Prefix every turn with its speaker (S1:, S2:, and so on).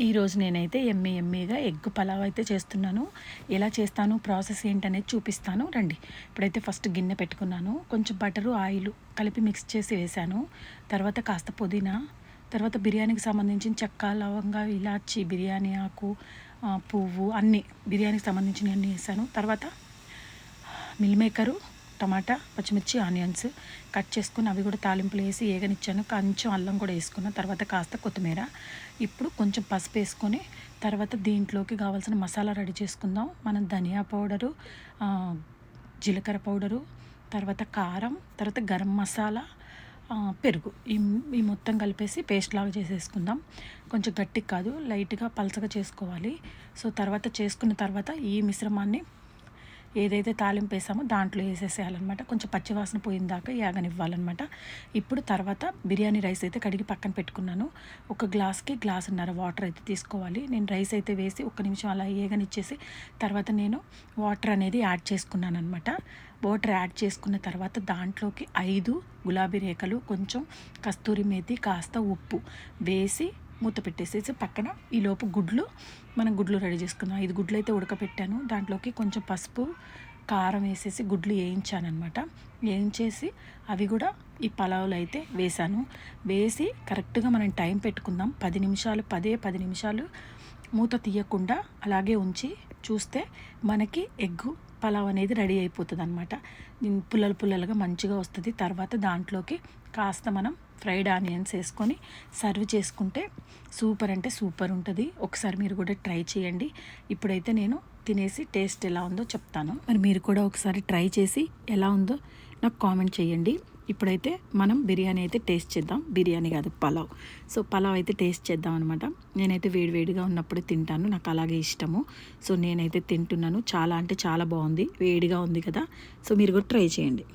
S1: ఈరోజు నేనైతే ఎమ్మీగా ఎగ్ పలావ్ అయితే చేస్తున్నాను. ఎలా చేస్తాను, ప్రాసెస్ ఏంటనేది చూపిస్తాను రండి. ఇప్పుడైతే ఫస్ట్ గిన్నె పెట్టుకున్నాను. కొంచెం బటరు, ఆయిల్ కలిపి మిక్స్ చేసి వేశాను. తర్వాత కాస్త పుదీనా, తర్వాత బిర్యానీకి సంబంధించిన చెక్క, లవంగా, ఇలాచి, బిర్యానీ ఆకు, పువ్వు అన్నీ బిర్యానీకి సంబంధించినవి అన్నీ వేసాను. తర్వాత మిల్ మేకరు, టమాటా, పచ్చిమిర్చి, ఆనియన్స్ కట్ చేసుకుని అవి కూడా తాలింపులు వేసి ఏగనిచ్చాను. కొంచెం అల్లం కూడా వేసుకున్న తర్వాత కాస్త కొత్తిమీర. ఇప్పుడు కొంచెం పసుపు వేసుకొని తర్వాత దీంట్లోకి కావాల్సిన మసాలా రెడీ చేసుకుందాం. మనం ధనియా పౌడరు, జీలకర్ర పౌడరు, తర్వాత కారం, తర్వాత గరం మసాలా, పెరుగు ఈ మొత్తం కలిపేసి పేస్ట్ లాగా చేసేసుకుందాం. కొంచెం గట్టిగా కాదు, లైట్గా పలచగా చేసుకోవాలి. సో తర్వాత చేసుకున్న తర్వాత ఈ మిశ్రమాన్ని ఏదైతే తాలింపు వేసామో దాంట్లో వేసేసేయాలన్నమాట. కొంచెం పచ్చివాసన పోయిన దాకా యాగనివ్వాలన్నమాట. ఇప్పుడు తర్వాత బిర్యానీ రైస్ అయితే కడిగి పక్కన పెట్టుకున్నాను. ఒక గ్లాస్కి గ్లాసున్నర వాటర్ అయితే తీసుకోవాలి. నేను రైస్ అయితే వేసి ఒక్క నిమిషం అలా ఏగనిచ్చేసి తర్వాత నేను వాటర్ అనేది యాడ్ చేసుకున్నాను అనమాట. వాటర్ యాడ్ చేసుకున్న తర్వాత దాంట్లోకి 5 గులాబీ రేఖలు, కొంచెం కస్తూరి మేతి, కాస్త ఉప్పు వేసి మూత పెట్టేసేసి పక్కన ఈలోపు మనం గుడ్లు రెడీ చేసుకుందాం. 5 గుడ్లు అయితే ఉడకపెట్టాను. దాంట్లోకి కొంచెం పసుపు, కారం వేసేసి గుడ్లు వేయించానమాట. వేయించేసి అవి కూడా ఈ పలావులో అయితే వేసాను. వేసి కరెక్ట్గా మనం టైం పెట్టుకుందాం. 10 నిమిషాలు, 10 నిమిషాలు మూత తీయకుండా అలాగే ఉంచి చూస్తే మనకి ఎగ్గు పలావ్ అనేది రెడీ అయిపోతుంది అనమాట. పుల్లలుగా మంచిగా వస్తుంది. తర్వాత దాంట్లోకి కాస్త మనం ఫ్రైడ్ ఆనియన్స్ వేసుకొని సర్వ్ చేసుకుంటే సూపర్ అంటే సూపర్ ఉంటుంది. ఒకసారి మీరు కూడా ట్రై చేయండి. ఇప్పుడైతే నేను తినేసి టేస్ట్ ఎలా ఉందో చెప్తాను. మరి మీరు కూడా ఒకసారి ట్రై చేసి ఎలా ఉందో నాకు కామెంట్ చేయండి. ఇప్పుడైతే మనం బిర్యానీ అయితే టేస్ట్ చేద్దాం. బిర్యానీ కాదు, పలావ్. సో పలావ్ అయితే టేస్ట్ చేద్దాం అనమాట. నేనైతే వేడివేడిగా ఉన్నప్పుడు తింటాను, నాకు అలాగే ఇష్టము. సో నేనైతే తింటున్నాను. చాలా అంటే చాలా బాగుంది, వేడిగా ఉంది కదా. సో మీరు కూడా ట్రై చేయండి.